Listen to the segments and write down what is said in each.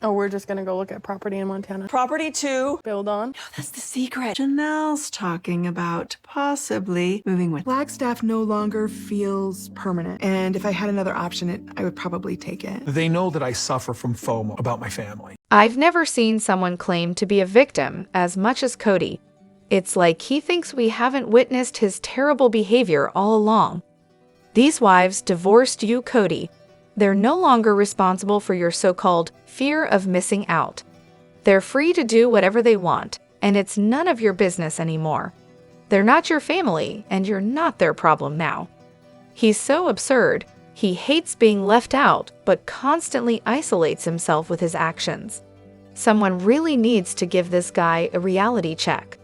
Oh, we're just gonna go look at property in Montana. Property to Build on. No, that's the secret. Janelle's talking about possibly moving with. Flagstaff no longer feels permanent, and if I had another option, I would probably take it. They know that I suffer from FOMO about my family. I've never seen someone claim to be a victim as much as Kody. It's like he thinks we haven't witnessed his terrible behavior all along. These wives divorced you, Kody. They're no longer responsible for your so-called fear of missing out. They're free to do whatever they want, and it's none of your business anymore. They're not your family, and you're not their problem now. He's so absurd. He hates being left out, but constantly isolates himself with his actions. Someone really needs to give this guy a reality check.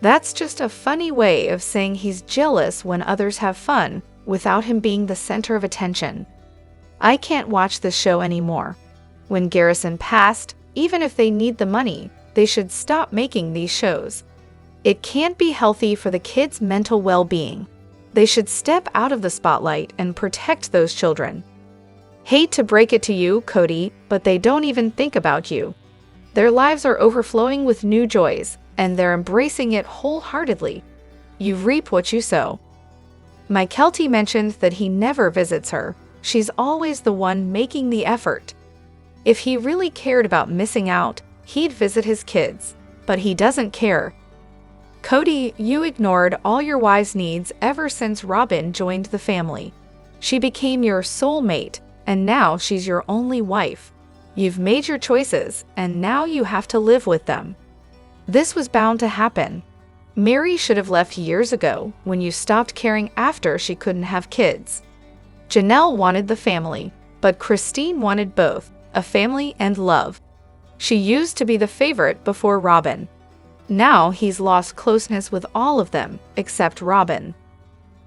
That's just a funny way of saying he's jealous when others have fun, without him being the center of attention. I can't watch this show anymore. When Garrison passed, even if they need the money, they should stop making these shows. It can't be healthy for the kids' mental well-being. They should step out of the spotlight and protect those children. Hate to break it to you, Kody, but they don't even think about you. Their lives are overflowing with new joys, and they're embracing it wholeheartedly. You reap what you sow. My Kelty mentioned that he never visits her. She's always the one making the effort. If he really cared about missing out, he'd visit his kids, but he doesn't care. Kody, you ignored all your wives' needs ever since Robyn joined the family. She became your soulmate, and now she's your only wife. You've made your choices, and now you have to live with them. This was bound to happen. Meri should have left years ago when you stopped caring after she couldn't have kids. Janelle wanted the family, but Christine wanted both, a family and love. She used to be the favorite before Robyn. Now he's lost closeness with all of them, except Robyn.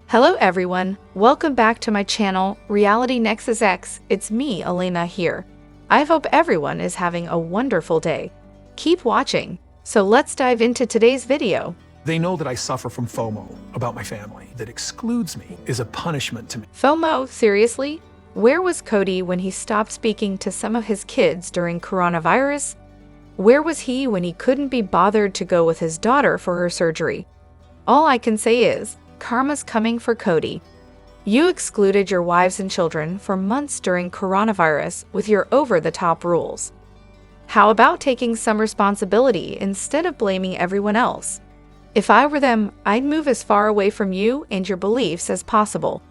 Hello everyone, welcome back to my channel, Reality Nexus X. It's me, Elena here. I hope everyone is having a wonderful day. Keep watching, so let's dive into today's video. They know that I suffer from FOMO about my family. That excludes me is a punishment to me. FOMO, seriously? Where was Kody when he stopped speaking to some of his kids during coronavirus? Where was he when he couldn't be bothered to go with his daughter for her surgery? All I can say is, karma's coming for Kody. You excluded your wives and children for months during coronavirus with your over-the-top rules. How about taking some responsibility instead of blaming everyone else? If I were them, I'd move as far away from you and your beliefs as possible.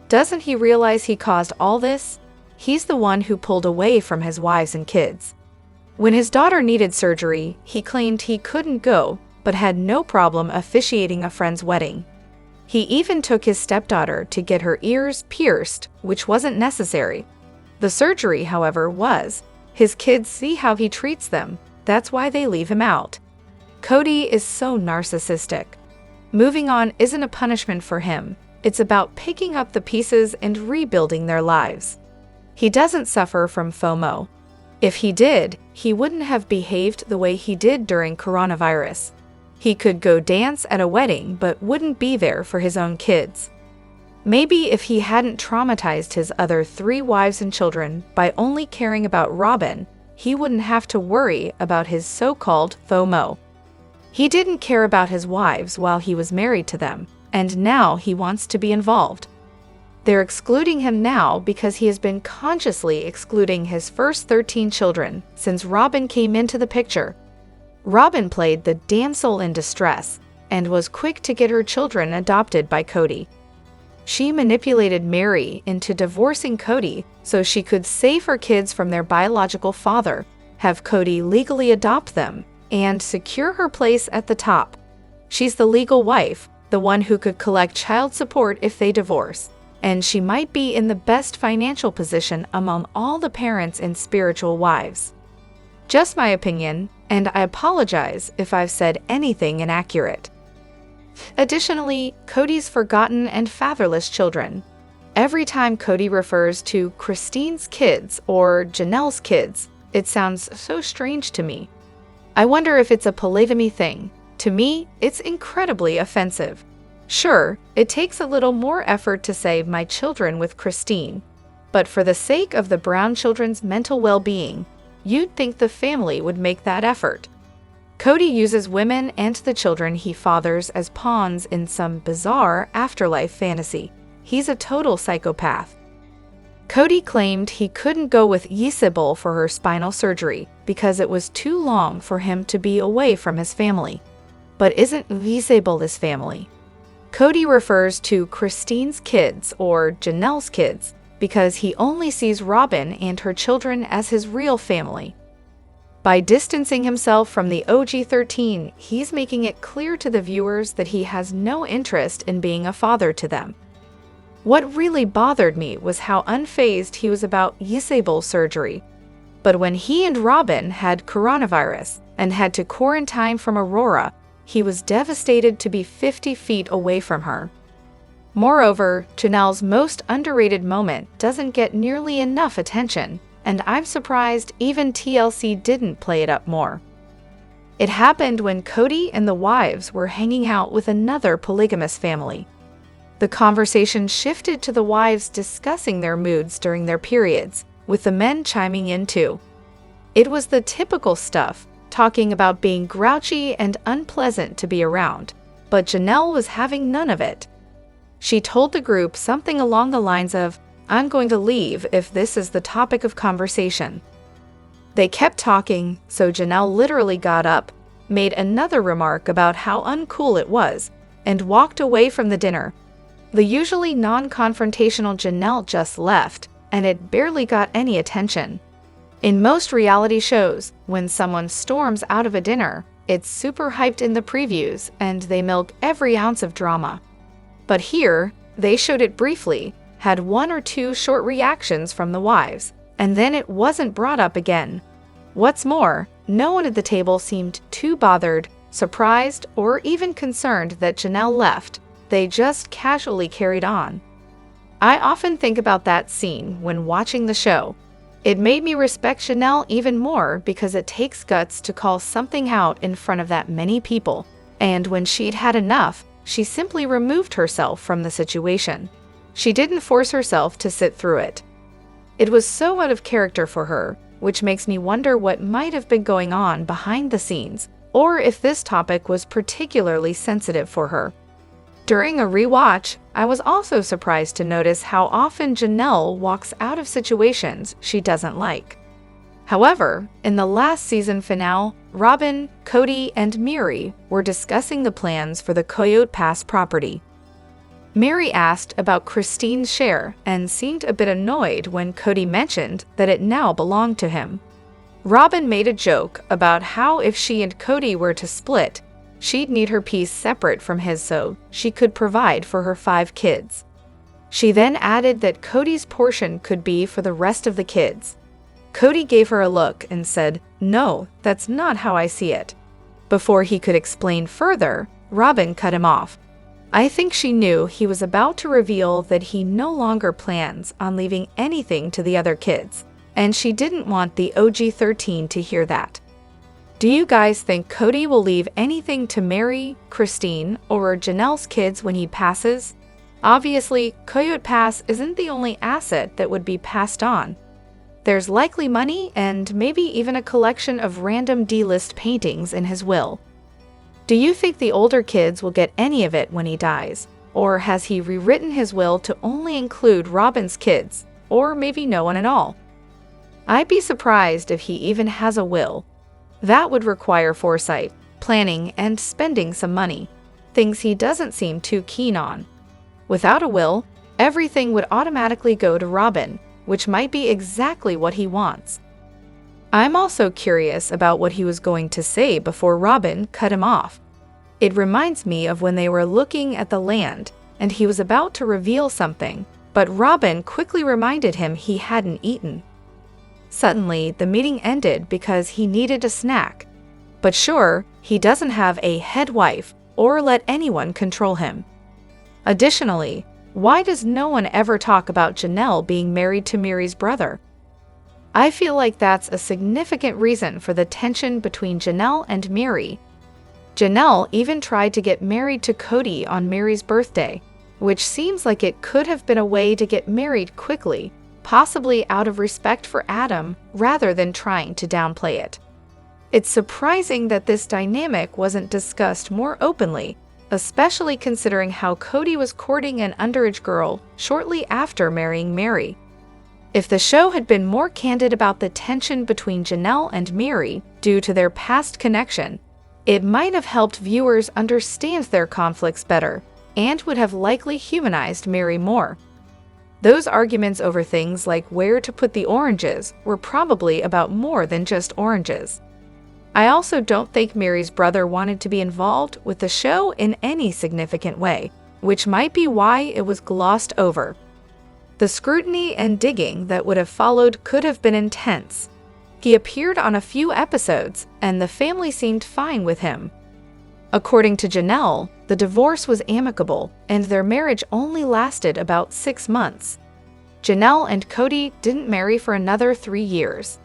Doesn't he realize he caused all this? He's the one who pulled away from his wives and kids. When his daughter needed surgery, he claimed he couldn't go, but had no problem officiating a friend's wedding. He even took his stepdaughter to get her ears pierced, which wasn't necessary. The surgery, however, was. His kids see how he treats them. That's why they leave him out. Kody is so narcissistic. Moving on isn't a punishment for him. It's about picking up the pieces and rebuilding their lives. He doesn't suffer from FOMO. If he did, he wouldn't have behaved the way he did during coronavirus. He could go dance at a wedding but wouldn't be there for his own kids. Maybe if he hadn't traumatized his other 3 wives and children by only caring about Robyn, he wouldn't have to worry about his so-called FOMO. He didn't care about his wives while he was married to them, and now he wants to be involved. They're excluding him now because he has been consciously excluding his first 13 children since Robyn came into the picture. Robyn played the damsel in distress and was quick to get her children adopted by Kody. She manipulated Meri into divorcing Kody so she could save her kids from their biological father, have Kody legally adopt them, and secure her place at the top. She's the legal wife, the one who could collect child support if they divorce, and she might be in the best financial position among all the parents and spiritual wives. Just my opinion, and I apologize if I've said anything inaccurate. Additionally, Kody's forgotten and fatherless children. Every time Kody refers to Christine's kids or Janelle's kids, it sounds so strange to me. I wonder if it's a polygamy thing. To me, it's incredibly offensive. Sure, it takes a little more effort to say my children with Christine, but for the sake of the Brown children's mental well-being, you'd think the family would make that effort. Kody uses women and the children he fathers as pawns in some bizarre afterlife fantasy. He's a total psychopath. Kody claimed he couldn't go with Ysabel for her spinal surgery because it was too long for him to be away from his family. But isn't Ysabel his family? Kody refers to Christine's kids, or Janelle's kids, because he only sees Robyn and her children as his real family. By distancing himself from the OG-13, he's making it clear to the viewers that he has no interest in being a father to them. What really bothered me was how unfazed he was about Ysabel's surgery. But when he and Robyn had coronavirus and had to quarantine from Aurora, he was devastated to be 50 feet away from her. Moreover, Janelle's most underrated moment doesn't get nearly enough attention, and I'm surprised even TLC didn't play it up more. It happened when Kody and the wives were hanging out with another polygamous family. The conversation shifted to the wives discussing their moods during their periods, with the men chiming in too. It was the typical stuff, talking about being grouchy and unpleasant to be around, but Janelle was having none of it. She told the group something along the lines of, "I'm going to leave if this is the topic of conversation." They kept talking, so Janelle literally got up, made another remark about how uncool it was, and walked away from the dinner. The usually non-confrontational Janelle just left, and it barely got any attention. In most reality shows, when someone storms out of a dinner, it's super hyped in the previews and they milk every ounce of drama. But here, they showed it briefly, had one or two short reactions from the wives, and then it wasn't brought up again. What's more, no one at the table seemed too bothered, surprised, or even concerned that Janelle left. They just casually carried on. I often think about that scene when watching the show. It made me respect Janelle even more because it takes guts to call something out in front of that many people, and when she'd had enough, she simply removed herself from the situation. She didn't force herself to sit through it. It was so out of character for her, which makes me wonder what might have been going on behind the scenes, or if this topic was particularly sensitive for her. During a rewatch, I was also surprised to notice how often Janelle walks out of situations she doesn't like. However, in the last season finale, Robyn, Kody, and Meri were discussing the plans for the Coyote Pass property. Meri asked about Christine's share and seemed a bit annoyed when Kody mentioned that it now belonged to him. Robyn made a joke about how if she and Kody were to split, she'd need her piece separate from his so she could provide for her 5 kids. She then added that Kody's portion could be for the rest of the kids. Kody gave her a look and said, "No, that's not how I see it." Before he could explain further, Robyn cut him off. I think she knew he was about to reveal that he no longer plans on leaving anything to the other kids, and she didn't want the OG-13 to hear that. Do you guys think Kody will leave anything to Meri, Christine, or Janelle's kids when he passes? Obviously, Coyote Pass isn't the only asset that would be passed on. There's likely money and maybe even a collection of random D-list paintings in his will. Do you think the older kids will get any of it when he dies? Or has he rewritten his will to only include Robyn's kids, or maybe no one at all? I'd be surprised if he even has a will. That would require foresight, planning, and spending some money, things he doesn't seem too keen on. Without a will, everything would automatically go to Robyn, which might be exactly what he wants. I'm also curious about what he was going to say before Robyn cut him off. It reminds me of when they were looking at the land, and he was about to reveal something, but Robyn quickly reminded him he hadn't eaten. Suddenly, the meeting ended because he needed a snack. But sure, he doesn't have a head wife or let anyone control him. Additionally, why does no one ever talk about Janelle being married to Meri's brother? I feel like that's a significant reason for the tension between Janelle and Meri. Janelle even tried to get married to Kody on Meri's birthday, which seems like it could have been a way to get married quickly, possibly out of respect for Adam rather than trying to downplay it. It's surprising that this dynamic wasn't discussed more openly, especially considering how Kody was courting an underage girl shortly after marrying Meri. If the show had been more candid about the tension between Janelle and Meri due to their past connection, it might have helped viewers understand their conflicts better and would have likely humanized Meri more. Those arguments over things like where to put the oranges were probably about more than just oranges. I also don't think Meri's brother wanted to be involved with the show in any significant way, which might be why it was glossed over. The scrutiny and digging that would have followed could have been intense. He appeared on a few episodes, and the family seemed fine with him. According to Janelle, the divorce was amicable, and their marriage only lasted about 6 months. Janelle and Kody didn't marry for another 3 years.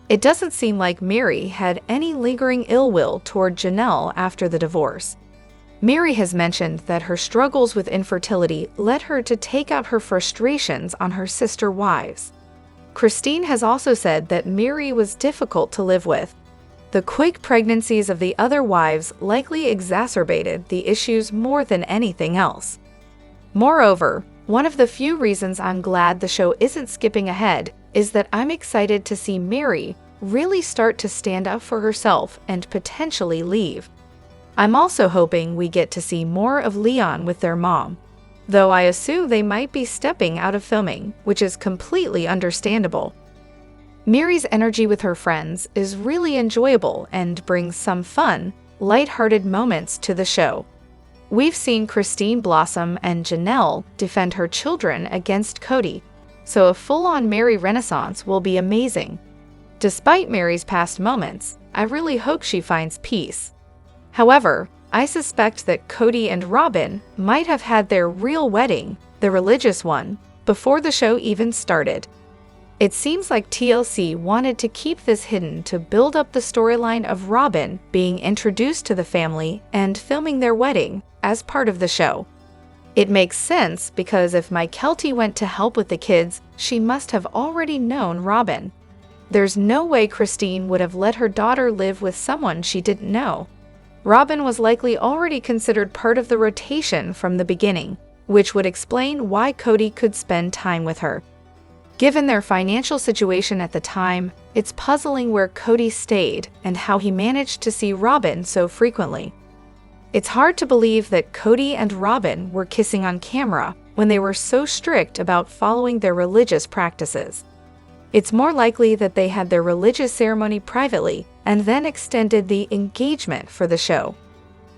It doesn't seem like Meri had any lingering ill will toward Janelle after the divorce. Meri has mentioned that her struggles with infertility led her to take out her frustrations on her sister wives. Christine has also said that Meri was difficult to live with. The quick pregnancies of the other wives likely exacerbated the issues more than anything else. Moreover, one of the few reasons I'm glad the show isn't skipping ahead is that I'm excited to see Meri really start to stand up for herself and potentially leave. I'm also hoping we get to see more of Leon with their mom, though I assume they might be stepping out of filming, which is completely understandable. Meri's energy with her friends is really enjoyable and brings some fun, lighthearted moments to the show. We've seen Christine blossom and Janelle defend her children against Kody, so a full-on Meri renaissance will be amazing. Despite Meri's past moments, I really hope she finds peace. However, I suspect that Kody and Robyn might have had their real wedding, the religious one, before the show even started. It seems like TLC wanted to keep this hidden to build up the storyline of Robyn being introduced to the family and filming their wedding as part of the show. It makes sense because if Mykelti went to help with the kids, she must have already known Robyn. There's no way Christine would have let her daughter live with someone she didn't know. Robyn was likely already considered part of the rotation from the beginning, which would explain why Kody could spend time with her. Given their financial situation at the time, it's puzzling where Kody stayed and how he managed to see Robyn so frequently. It's hard to believe that Kody and Robyn were kissing on camera when they were so strict about following their religious practices. It's more likely that they had their religious ceremony privately and then extended the engagement for the show.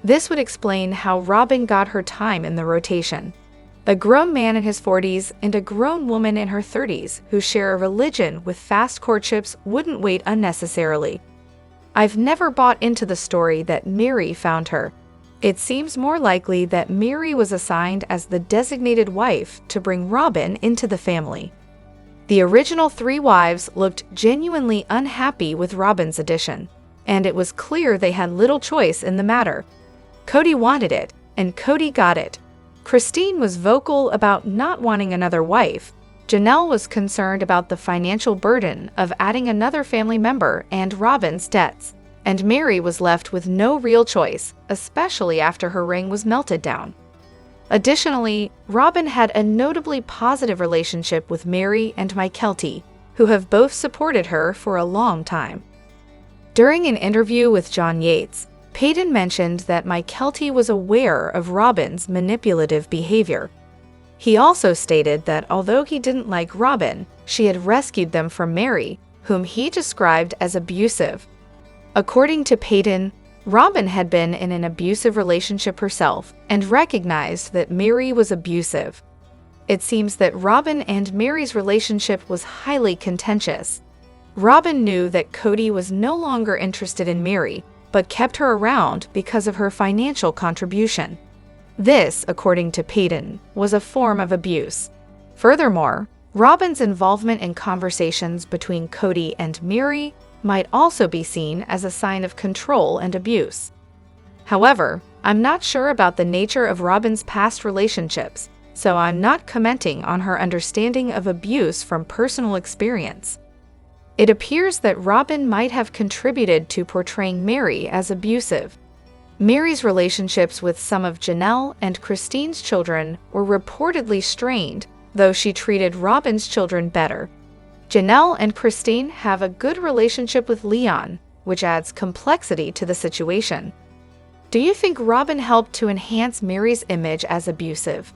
This would explain how Robyn got her time in the rotation. A grown man in his 40s and a grown woman in her 30s who share a religion with fast courtships wouldn't wait unnecessarily. I've never bought into the story that Meri found her. It seems more likely that Meri was assigned as the designated wife to bring Robyn into the family. The original 3 wives looked genuinely unhappy with Robyn's addition, and it was clear they had little choice in the matter. Kody wanted it, and Kody got it. Christine was vocal about not wanting another wife. Janelle was concerned about the financial burden of adding another family member and Robyn's debts, and Meri was left with no real choice, especially after her ring was melted down. Additionally, Robyn had a notably positive relationship with Meri and Mykelti, who have both supported her for a long time. During an interview with John Yates, Peyton mentioned that Mykelti was aware of Robyn's manipulative behavior. He also stated that although he didn't like Robyn, she had rescued them from Meri, whom he described as abusive. According to Peyton, Robyn had been in an abusive relationship herself and recognized that Meri was abusive. It seems that Robyn and Meri's relationship was highly contentious. Robyn knew that Kody was no longer interested in Meri, but kept her around because of her financial contribution. This, according to Peyton, was a form of abuse. Furthermore, Robyn's involvement in conversations between Kody and Meri might also be seen as a sign of control and abuse. However, I'm not sure about the nature of Robyn's past relationships, so I'm not commenting on her understanding of abuse from personal experience. It appears that Robyn might have contributed to portraying Meri as abusive. Meri's relationships with some of Janelle and Christine's children were reportedly strained, though she treated Robyn's children better. Janelle and Christine have a good relationship with Leon, which adds complexity to the situation. Do you think Robyn helped to enhance Meri's image as abusive?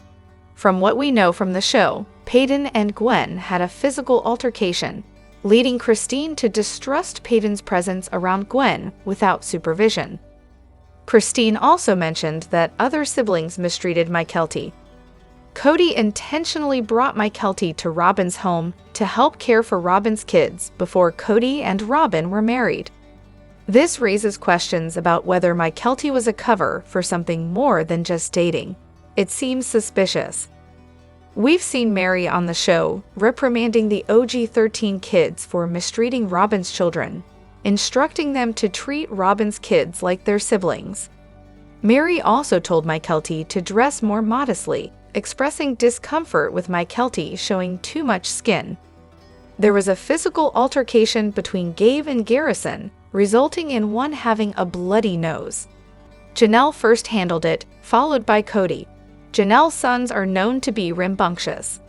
From what we know from the show, Peyton and Gwen had a physical altercation, leading Christine to distrust Peyton's presence around Gwen without supervision. Christine also mentioned that other siblings mistreated Mykelti. Kody intentionally brought Mykelti to Robyn's home to help care for Robyn's kids before Kody and Robyn were married. This raises questions about whether Mykelti was a cover for something more than just dating. It seems suspicious. We've seen Meri on the show reprimanding the OG 13 kids for mistreating Robyn's children, instructing them to treat Robyn's kids like their siblings. Meri also told Mykelti to dress more modestly, expressing discomfort with Mykelti showing too much skin. There was a physical altercation between Gabe and Garrison, resulting in one having a bloody nose. Janelle first handled it, followed by Kody. Janelle's sons are known to be rambunctious.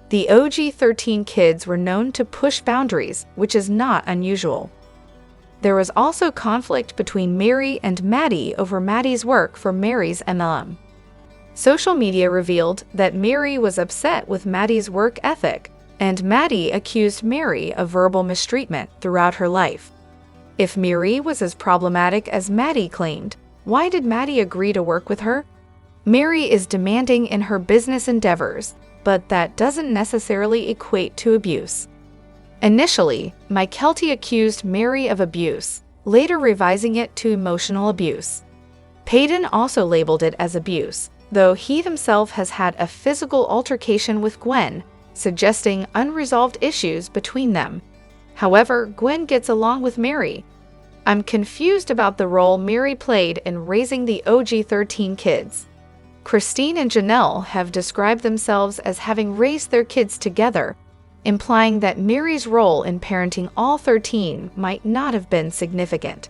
The OG 13 kids were known to push boundaries, which is not unusual. There was also conflict between Meri and Maddie over Maddie's work for Meri's MLM. Social media revealed that Meri was upset with Maddie's work ethic, and Maddie accused Meri of verbal mistreatment throughout her life. If Meri was as problematic as Maddie claimed, why did Maddie agree to work with her? Meri is demanding in her business endeavors, but that doesn't necessarily equate to abuse. Initially, Mykelti accused Meri of abuse, later revising it to emotional abuse. Peyton also labeled it as abuse, though he himself has had a physical altercation with Gwen, suggesting unresolved issues between them. However, Gwen gets along with Meri. I'm confused about the role Meri played in raising the OG 13 kids. Christine and Janelle have described themselves as having raised their kids together, implying that Meri's role in parenting all 13 might not have been significant.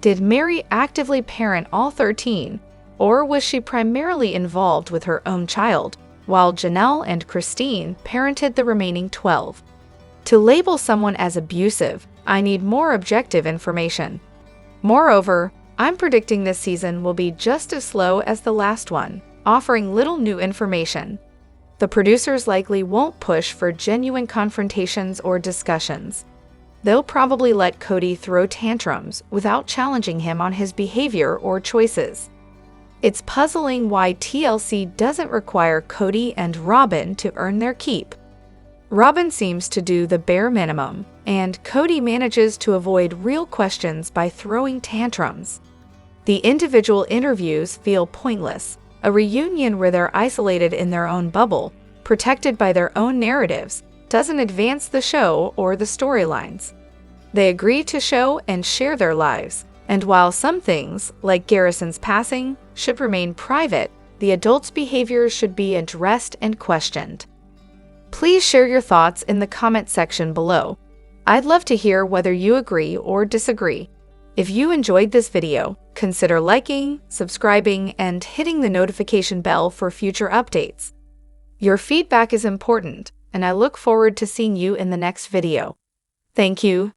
Did Meri actively parent all 13, or was she primarily involved with her own child, while Janelle and Christine parented the remaining 12? To label someone as abusive, I need more objective information. Moreover, I'm predicting this season will be just as slow as the last one, offering little new information. The producers likely won't push for genuine confrontations or discussions. They'll probably let Kody throw tantrums without challenging him on his behavior or choices. It's puzzling why TLC doesn't require Kody and Robyn to earn their keep. Robyn seems to do the bare minimum, and Kody manages to avoid real questions by throwing tantrums. The individual interviews feel pointless, a reunion where they're isolated in their own bubble, protected by their own narratives, doesn't advance the show or the storylines. They agree to show and share their lives, and while some things, like Garrison's passing, should remain private, the adults' behavior should be addressed and questioned. Please share your thoughts in the comment section below. I'd love to hear whether you agree or disagree. If you enjoyed this video, consider liking, subscribing, and hitting the notification bell for future updates. Your feedback is important, and I look forward to seeing you in the next video. Thank you.